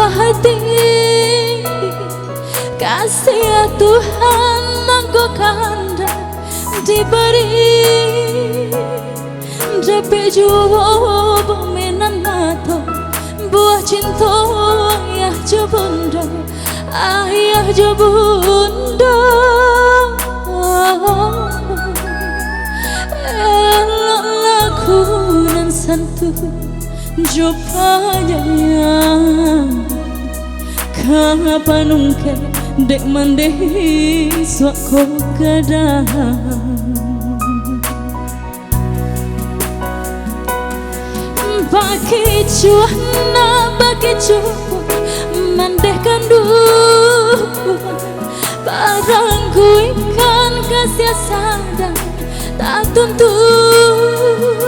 hati. Kasih Tuhan mangko kanda diberi Dapat jua pemenan mata buah cinta ayah jo bunda, ayah jo bunda. Elok lakunan santu jo panyayang kapan ungke dek mandehi suako kadang. Bagi cuana bagi cuan mandehkan dua barang ikan kasih sadar tak tuntut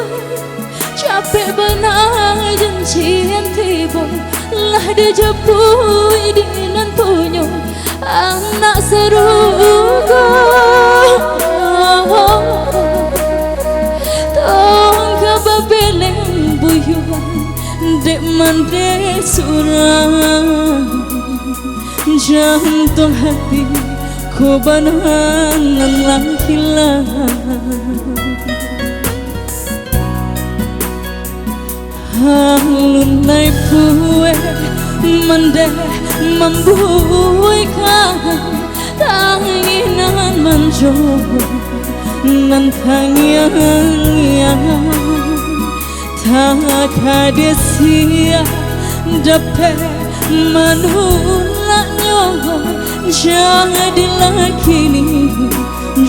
capek benar janjian tiba lah dijepui dinan punya anak serugo tong kababeleng buyuan dek mande surang jantung hati ku banangan lang hilang halunai pue mande membuikan tanginan menjauh nan tangian tak ada sia dapat menolaknya. Jadilah kini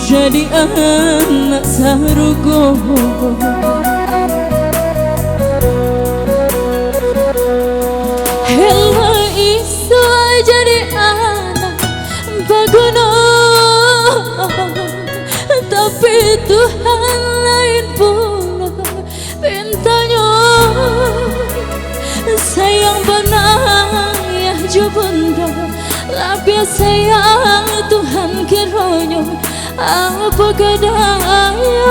jadi anak sarugo. Hello isu jadi anak baguna, tapi Tuhan lain pula pintanya. Sayang benar ya jo bunda, tapi sayang Tuhan kiranya apa gadaya.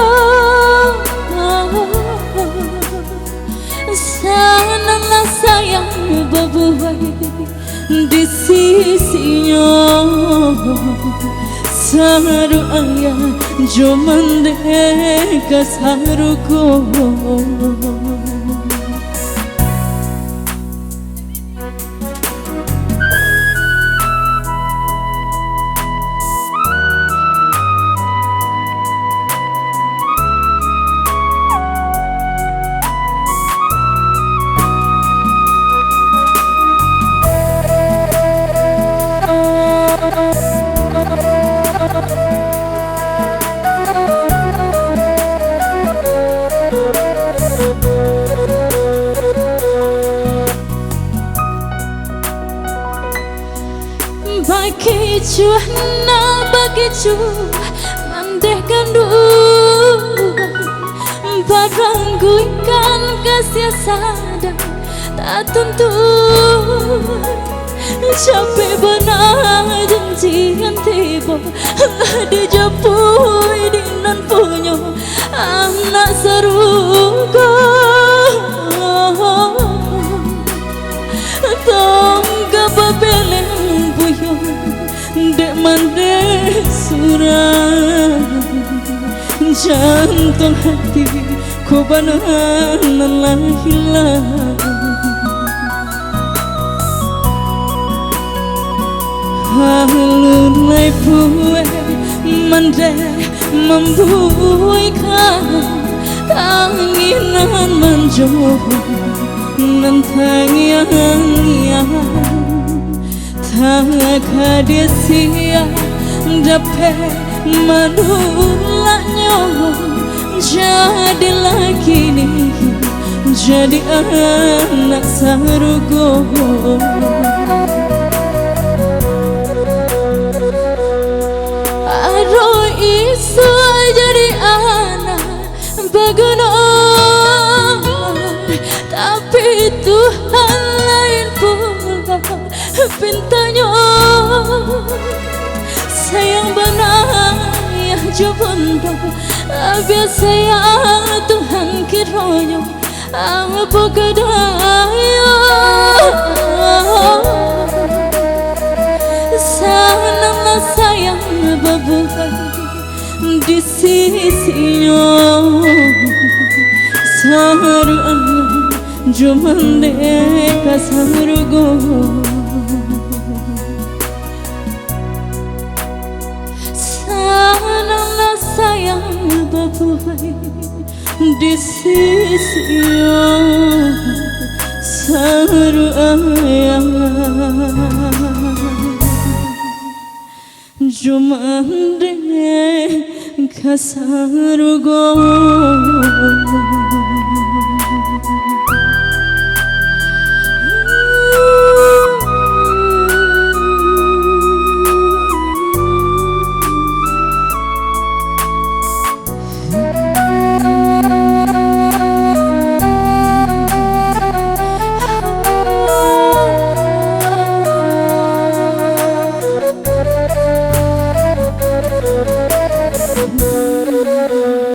Sananglah sayang berbuai di sisinya. Saru ayah jo mendeka saruko. Bagi cuana bagi cuan mandehkan dua barang ikan kasih sadar tak tuntut capek benar janjian tiba lah dijepui dinan punya anak serugo. Tong kababeleng buyung dek mande surang jantung hati ku banangan lang hilang. Halunai pue mande membuikan tanginan menjauh nan tangian tak ada sia dapat menolaknya. Jadilah kini jadi anak sarugo. Aro isu jadi anak baguna, tapi Tuhan lain pula pintanya. Sayang benar ya jo bunda, biasa sayang Tuhan kiranya Apa kedaya sanamlah sayang babukan di sisinya saruan jumande kasarugo sanamlah sayang babukan di sisinya saruan jumande kasarugo